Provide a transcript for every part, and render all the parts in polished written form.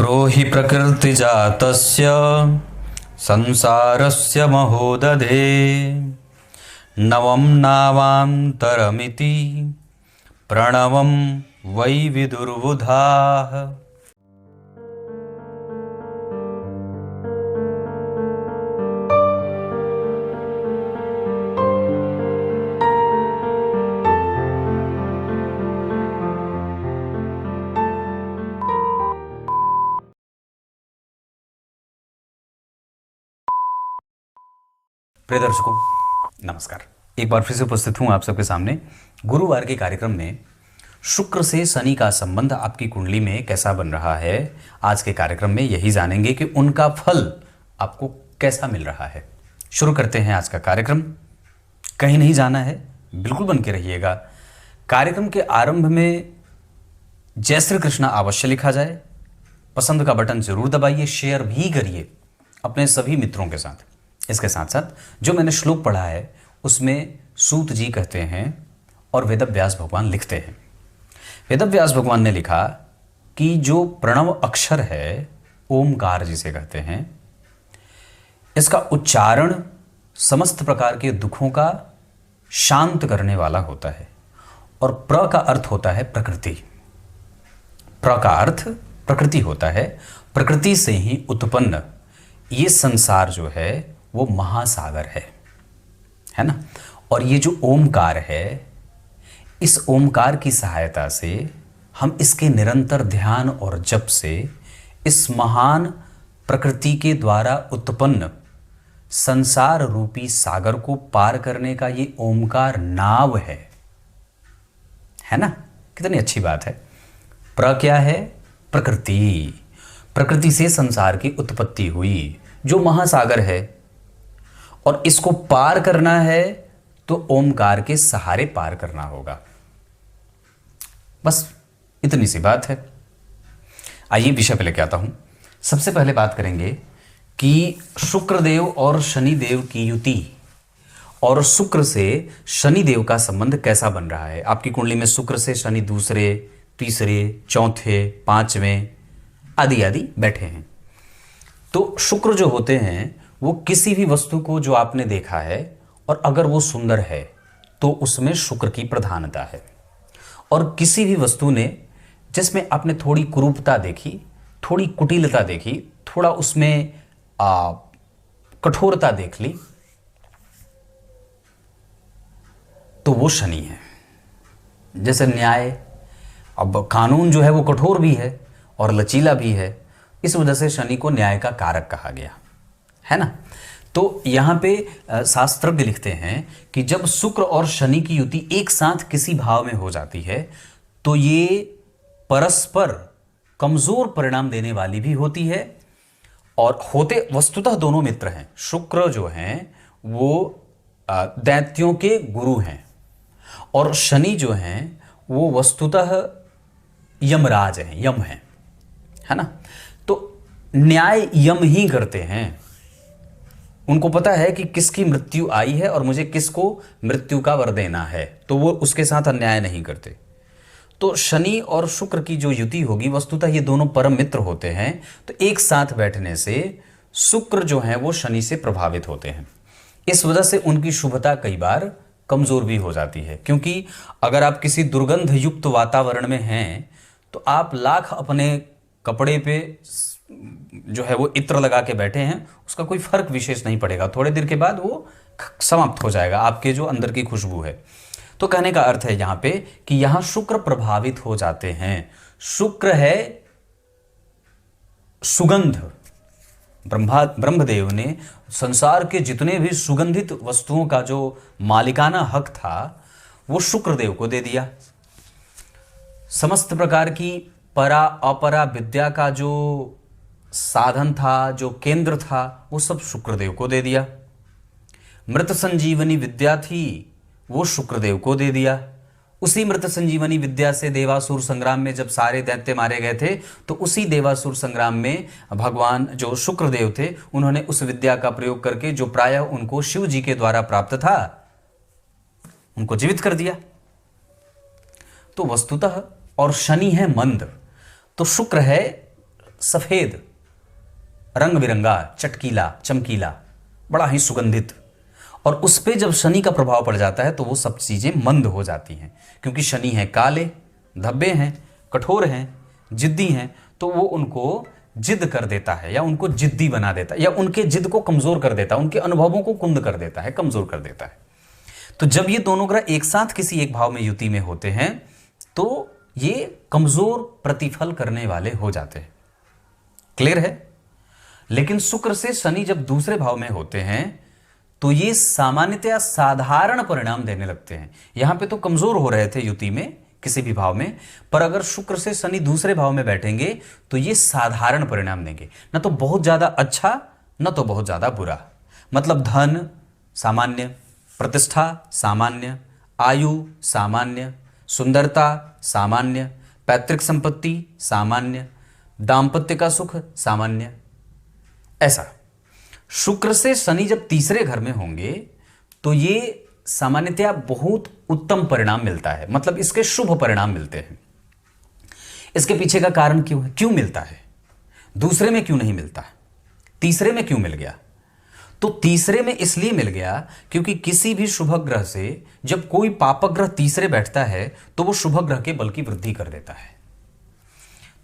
प्रोहि प्रकृतिजातस्य संसारस्य महोदधे नवं नावान्तरमिति प्रणवं वै विदुर्बुधाः। प्रिय दर्शकों नमस्कार, एक बार फिर से उपस्थित हूँ आप सबके सामने। गुरुवार के कार्यक्रम में शुक्र से शनि का संबंध आपकी कुंडली में कैसा बन रहा है, आज के कार्यक्रम में यही जानेंगे कि उनका फल आपको कैसा मिल रहा है। शुरू करते हैं आज का कार्यक्रम। कहीं नहीं जाना है, बिल्कुल बन के रहिएगा। कार्यक्रम के आरंभ में जय श्री कृष्णा अवश्य लिखा जाए, पसंद का बटन जरूर दबाइए, शेयर भी करिए अपने सभी मित्रों के साथ। इसके साथ साथ जो मैंने श्लोक पढ़ा है उसमें सूत जी कहते हैं और वेदव्यास भगवान लिखते हैं। वेदव्यास भगवान ने लिखा कि जो प्रणव अक्षर है, ओमकार जिसे कहते हैं, इसका उच्चारण समस्त प्रकार के दुखों का शांत करने वाला होता है। और प्र का अर्थ होता है प्रकृति। प्र का अर्थ प्रकृति होता है। प्रकृति से ही उत्पन्न ये संसार जो है वो महासागर है ना। और ये जो ओमकार है, इस ओमकार की सहायता से हम इसके निरंतर ध्यान और जप से इस महान प्रकृति के द्वारा उत्पन्न संसार रूपी सागर को पार करने का ये ओमकार नाव है ना। कितनी अच्छी बात है। प्र क्या है? प्रकृति। प्रकृति से संसार की उत्पत्ति हुई, जो महासागर है, और इसको पार करना है तो ओमकार के सहारे पार करना होगा। बस इतनी सी बात है। आइए विषय पे लेके आता हूं। सबसे पहले बात करेंगे कि शुक्रदेव और शनिदेव की युति और शुक्र से शनिदेव का संबंध कैसा बन रहा है। आपकी कुंडली में शुक्र से शनि दूसरे, तीसरे, चौथे, पांचवें आदि आदि बैठे हैं। तो शुक्र जो होते हैं वो किसी भी वस्तु को जो आपने देखा है और अगर वो सुंदर है तो उसमें शुक्र की प्रधानता है। और किसी भी वस्तु ने जिसमें आपने थोड़ी कुरूपता देखी, थोड़ी कुटिलता देखी, थोड़ा उसमें कठोरता देख ली, तो वो शनि है। जैसे न्याय, अब कानून जो है वो कठोर भी है और लचीला भी है, इस वजह से शनि को न्याय का कारक कहा गया है ना। तो यहाँ पे शास्त्रज्ञ लिखते हैं कि जब शुक्र और शनि की युति एक साथ किसी भाव में हो जाती है तो ये परस्पर कमजोर परिणाम देने वाली भी होती है। और होते वस्तुतः दोनों मित्र हैं। शुक्र जो हैं वो दैत्यों के गुरु हैं और शनि जो हैं वो वस्तुतः यमराज हैं, यम हैं, है ना। तो न्याय यम ही करते हैं। उनको पता है कि किसकी मृत्यु आई है और मुझे किसको मृत्यु का वर देना है, तो वो उसके साथ अन्याय नहीं करते। तो शनि और शुक्र की जो युति होगी, वस्तुतः ये दोनों परम मित्र होते हैं, तो एक साथ बैठने से शुक्र जो है वो शनि से प्रभावित होते हैं। इस वजह से उनकी शुभता कई बार कमजोर भी हो जाती है। क्योंकि अगर आप किसी दुर्गंध युक्त वातावरण में हैं तो आप लाख अपने कपड़े पे जो है वो इत्र लगा के बैठे हैं, उसका कोई फर्क विशेष नहीं पड़ेगा। थोड़े देर के बाद वो समाप्त हो जाएगा, आपके जो अंदर की खुशबू है। तो कहने का अर्थ है यहाँ पे कि यहाँ शुक्र प्रभावित हो जाते हैं। शुक्र है सुगंध। ब्रह्मदेव ने संसार के जितने भी सुगंधित वस्तुओं का जो मालिकाना हक था वो शुक्रदेव को दे दिया। समस्त प्रकार की परा अपरा विद्या का जो साधन था, जो केंद्र था, वो सब शुक्रदेव को दे दिया। मृत संजीवनी विद्या थी, वो शुक्रदेव को दे दिया। उसी मृत संजीवनी विद्या से देवासुर संग्राम में जब सारे दैत्य मारे गए थे, तो उसी देवासुर संग्राम में भगवान जो शुक्रदेव थे, उन्होंने उस विद्या का प्रयोग करके जो प्रायः उनको शिव जी के द्वारा प्राप्त था, उनको जीवित कर दिया। तो वस्तुतः, और शनि है मंद, तो शुक्र है सफेद, रंग बिरंगा, चटकीला, चमकीला, बड़ा ही सुगंधित। और उस पे जब शनि का प्रभाव पड़ जाता है तो वो सब चीजें मंद हो जाती हैं, क्योंकि शनि है काले, धब्बे हैं, कठोर हैं, जिद्दी हैं, तो वो उनको जिद कर देता है या उनको जिद्दी बना देता है या उनके जिद को कमजोर कर देता है, उनके अनुभवों को कुंद कर देता है, कमजोर कर देता है। तो जब ये दोनों ग्रह एक साथ किसी एक भाव में युति में होते हैं तो ये कमजोर प्रतिफल करने वाले हो जाते हैं। क्लियर है? लेकिन शुक्र से शनि जब दूसरे भाव में होते हैं तो ये सामान्यतया साधारण परिणाम देने लगते हैं। यहां पे तो कमजोर हो रहे थे युति में किसी भी भाव में, पर अगर शुक्र से शनि दूसरे भाव में बैठेंगे तो ये साधारण परिणाम देंगे, न तो बहुत ज्यादा अच्छा न तो बहुत ज्यादा बुरा। मतलब धन सामान्य, प्रतिष्ठा सामान्य, आयु सामान्य, सुंदरता सामान्य, पैतृक संपत्ति सामान्य, दाम्पत्य का सुख सामान्य। ऐसा शुक्र से शनि जब तीसरे घर में होंगे तो ये सामान्यतया बहुत उत्तम परिणाम मिलता है, मतलब इसके शुभ परिणाम मिलते हैं। इसके पीछे का कारण क्यों है, क्यों मिलता है? दूसरे में क्यों नहीं मिलता, तीसरे में क्यों मिल गया? तो तीसरे में इसलिए मिल गया क्योंकि किसी भी शुभ ग्रह से जब कोई पापक ग्रह तीसरे बैठता है तो वो शुभ ग्रह के बल की वृद्धि कर देता है।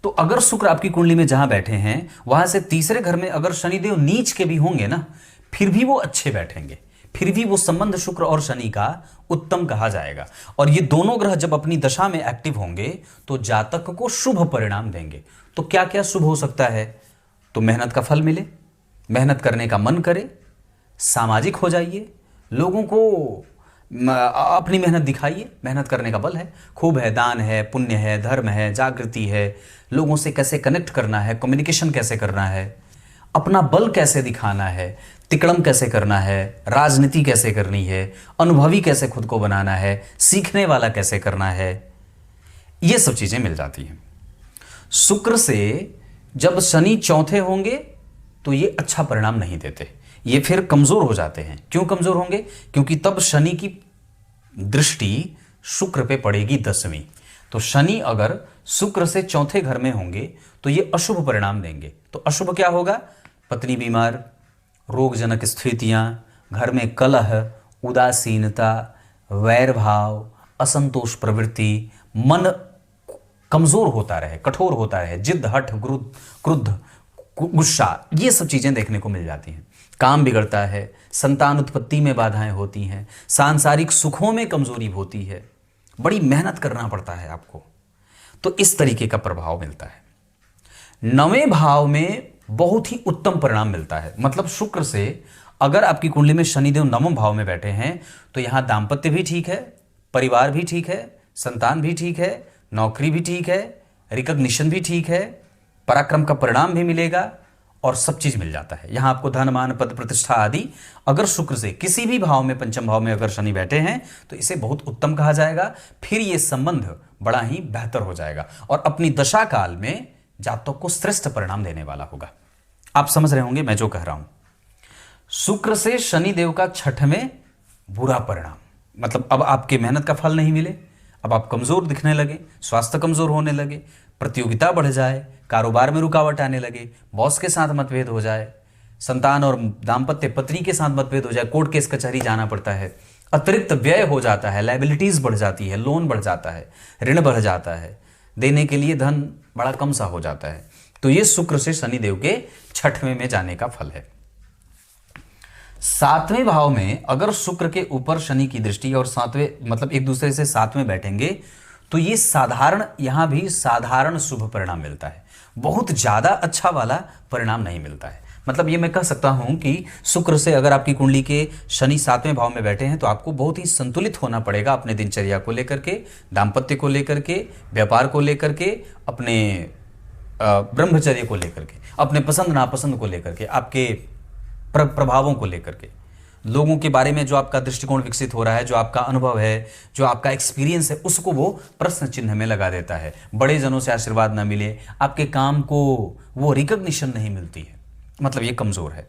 तो अगर शुक्र आपकी कुंडली में जहां बैठे हैं वहां से तीसरे घर में अगर शनिदेव नीच के भी होंगे ना, फिर भी वो अच्छे बैठेंगे, फिर भी वो संबंध शुक्र और शनि का उत्तम कहा जाएगा। और ये दोनों ग्रह जब अपनी दशा में एक्टिव होंगे तो जातक को शुभ परिणाम देंगे। तो क्या क्या शुभ हो सकता है? तो मेहनत का फल मिले, मेहनत करने का मन करे, सामाजिक हो जाइए, लोगों को अपनी मेहनत दिखाइए, मेहनत करने का बल है, खूब है, दान है, पुण्य है, धर्म है, जागृति है, लोगों से कैसे कनेक्ट करना है, कम्युनिकेशन कैसे करना है, अपना बल कैसे दिखाना है, तिकड़म कैसे करना है, राजनीति कैसे करनी है, अनुभवी कैसे खुद को बनाना है, सीखने वाला कैसे करना है, ये सब चीजें मिल जाती हैं। शुक्र से जब शनि चौथे होंगे तो ये अच्छा परिणाम नहीं देते, ये फिर कमजोर हो जाते हैं। क्यों कमजोर होंगे? क्योंकि तब शनि की दृष्टि शुक्र पे पड़ेगी 10वीं। तो शनि अगर शुक्र से चौथे घर में होंगे तो ये अशुभ परिणाम देंगे। तो अशुभ क्या होगा? पत्नी बीमार, रोगजनक स्थितियां, घर में कलह, उदासीनता, वैर भाव, असंतोष प्रवृत्ति, मन कमजोर होता रहे, कठोर होता रहे, जिद, हठ, क्रुद्ध, गुस्सा, ये सब चीजें देखने को मिल जाती हैं। काम बिगड़ता है, संतान उत्पत्ति में बाधाएं होती हैं, सांसारिक सुखों में कमजोरी होती है, बड़ी मेहनत करना पड़ता है आपको। तो इस तरीके का प्रभाव मिलता है। 9वें भाव में बहुत ही उत्तम परिणाम मिलता है। मतलब शुक्र से अगर आपकी कुंडली में शनिदेव 9वें भाव में बैठे हैं तो यहां दाम्पत्य भी ठीक है, परिवार भी ठीक है, संतान भी ठीक है, नौकरी भी ठीक है, रिकॉग्निशन भी ठीक है, पराक्रम का परिणाम भी मिलेगा और सब चीज मिल जाता है। यहां आपको धन, मान, पद, प्रतिष्ठा आदि अगर शुक्र से किसी भी भाव में, पंचम भाव में अगर शनि बैठे हैं तो इसे बहुत उत्तम कहा जाएगा। फिर यह संबंध बड़ा ही बेहतर हो जाएगा और अपनी दशा काल में जातक को श्रेष्ठ परिणाम देने वाला होगा। आप समझ रहे होंगे मैं जो कह रहा हूं। शुक्र से शनिदेव का छठ में बुरा परिणाम, मतलब अब आपके मेहनत का फल नहीं मिले, अब आप कमजोर दिखने लगे, स्वास्थ्य कमजोर होने लगे, प्रतियोगिता बढ़ जाए, कारोबार में रुकावट आने लगे, बॉस के साथ मतभेद हो जाए, संतान और दाम्पत्य पत्नी के साथ मतभेद हो जाए, कोर्ट केस कचहरी जाना पड़ता है, अतिरिक्त व्यय हो जाता है, लायबिलिटीज बढ़ जाती है, लोन बढ़ जाता है, ऋण बढ़ जाता है, देने के लिए धन बड़ा कम सा हो जाता है। तो ये शुक्र से शनिदेव के छठवें में जाने का फल है। 7वें भाव में अगर शुक्र के ऊपर शनि की दृष्टि और 7वें मतलब एक दूसरे से 7वें बैठेंगे तो ये साधारण, यहां भी साधारण शुभ परिणाम मिलता है, बहुत ज्यादा अच्छा वाला परिणाम नहीं मिलता है। मतलब ये मैं कह सकता हूं कि शुक्र से अगर आपकी कुंडली के शनि 7वें भाव में बैठे हैं तो आपको बहुत ही संतुलित होना पड़ेगा अपने दिनचर्या को लेकर के, दाम्पत्य को लेकर के, व्यापार को लेकर के, अपने ब्रह्मचर्य को लेकर के, अपने पसंद नापसंद को लेकर के, आपके प्रभावों को लेकर के, लोगों के बारे में जो आपका दृष्टिकोण विकसित हो रहा है, जो आपका अनुभव है, जो आपका एक्सपीरियंस है, उसको वो प्रश्न चिन्ह में लगा देता है। बड़े जनों से आशीर्वाद ना मिले, आपके काम को वो रिकॉग्निशन नहीं मिलती है, मतलब ये कमजोर है।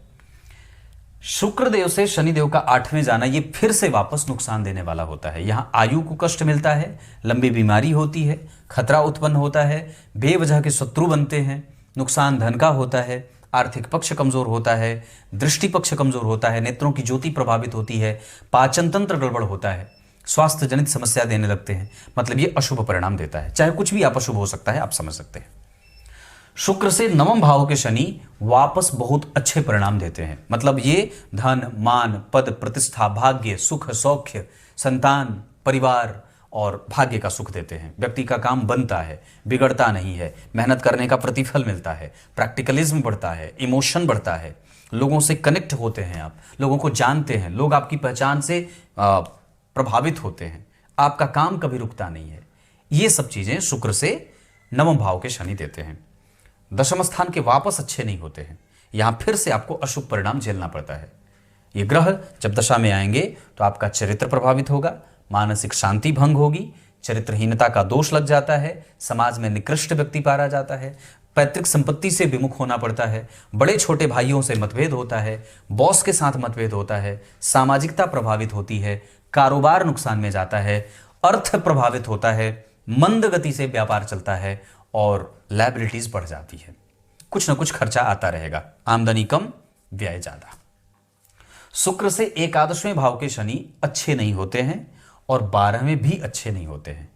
शुक्रदेव से शनिदेव का 8वें जाना ये फिर से वापस नुकसान देने वाला होता है। यहां आयु को कष्ट मिलता है, लंबी बीमारी होती है, खतरा उत्पन्न होता है, बेवजह के शत्रु बनते हैं, नुकसान धन का होता है, आर्थिक पक्ष कमजोर होता है, दृष्टि पक्ष कमजोर होता है, नेत्रों की ज्योति प्रभावित होती है, पाचन तंत्र गड़बड़ होता है, स्वास्थ्य जनित समस्या देने लगते हैं। मतलब ये अशुभ परिणाम देता है। चाहे कुछ भी आप अशुभ हो सकता है, आप समझ सकते हैं। शुक्र से नवम भाव के शनि वापस बहुत अच्छे परिणाम देते हैं। मतलब ये धन, मान, पद, प्रतिष्ठा, भाग्य, सुख, सौख्य, संतान, परिवार और भाग्य का सुख देते हैं। व्यक्ति का काम बनता है, बिगड़ता नहीं है, मेहनत करने का प्रतिफल मिलता है, प्रैक्टिकलिज्म बढ़ता है, इमोशन बढ़ता है, लोगों से कनेक्ट होते हैं, आप लोगों को जानते हैं, लोग आपकी पहचान से प्रभावित होते हैं, आपका काम कभी रुकता नहीं है। ये सब चीजें शुक्र से नवम भाव के शनि देते हैं। दशम स्थान के वापस अच्छे नहीं होते हैं, यहां फिर से आपको अशुभ परिणाम झेलना पड़ता है। ये ग्रह जब दशा में आएंगे तो आपका चरित्र प्रभावित होगा, मानसिक शांति भंग होगी, चरित्रहीनता का दोष लग जाता है, समाज में निकृष्ट व्यक्ति पारा जाता है, पैतृक संपत्ति से विमुख होना पड़ता है, बड़े छोटे भाइयों से मतभेद होता है, बॉस के साथ मतभेद होता है, सामाजिकता प्रभावित होती है, कारोबार नुकसान में जाता है, अर्थ प्रभावित होता है, मंद गति से व्यापार चलता है और लायबिलिटीज बढ़ जाती है। कुछ ना कुछ खर्चा आता रहेगा, आमदनी कम, व्यय ज्यादा। शुक्र से एकादशवें भाव के शनि अच्छे नहीं होते हैं और 12वें भी अच्छे नहीं होते हैं।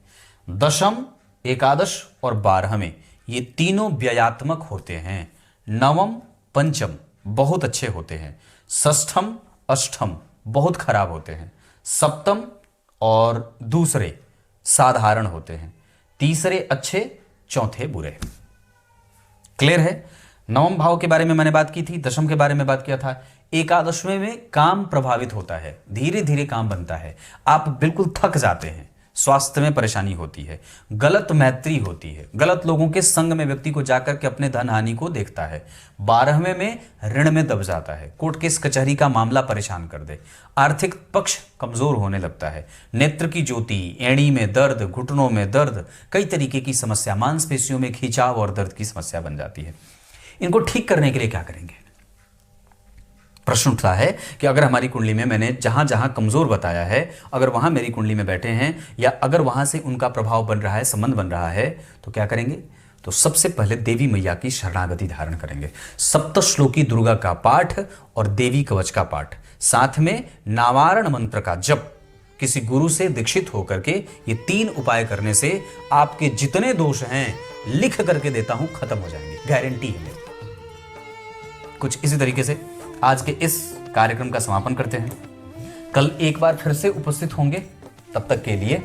दशम, एकादश और 12वें ये तीनों व्ययात्मक होते हैं। नवम, पंचम बहुत अच्छे होते हैं, षष्ठम, अष्टम बहुत खराब होते हैं, सप्तम और दूसरे साधारण होते हैं, तीसरे अच्छे, चौथे बुरे। क्लियर है? नवम भाव के बारे में मैंने बात की थी, दशम के बारे में बात किया था। एकादशवें में काम प्रभावित होता है, धीरे धीरे काम बनता है, आप बिल्कुल थक जाते हैं, स्वास्थ्य में परेशानी होती है, गलत मैत्री होती है, गलत लोगों के संग में व्यक्ति को जाकर के अपने धन हानि को देखता है। 12वें में ऋण में दब जाता है, कोर्ट केस कचहरी का मामला परेशान कर दे, आर्थिक पक्ष कमजोर होने लगता है, नेत्र की ज्योति, एड़ी में दर्द, घुटनों में दर्द, कई तरीके की समस्या, मांसपेशियों में खिंचाव और दर्द की समस्या बन जाती है। इनको ठीक करने के लिए क्या करेंगे? प्रश्न उठता है कि अगर हमारी कुंडली में मैंने जहां जहां कमजोर बताया है, अगर वहां मेरी कुंडली में बैठे हैं या अगर वहां से उनका प्रभाव बन रहा है, संबंध बन रहा है, तो क्या करेंगे? तो सबसे पहले देवी मैया की शरणागति धारण करेंगे, सप्तश्लोकी दुर्गा का पाठ और देवी कवच का पाठ, साथ में नावारण मंत्र का जप, किसी गुरु से दीक्षित होकर के ये 3 उपाय करने से आपके जितने दोष हैं, लिख करके देता हूं, खत्म हो जाएंगे, गारंटी है मेरी। कुछ इसी तरीके से आज के इस कार्यक्रम का समापन करते हैं। कल एक बार फिर से उपस्थित होंगे, तब तक के लिए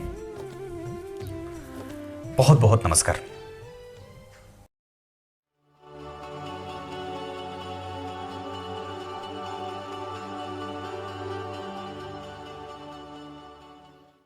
बहुत बहुत नमस्कार।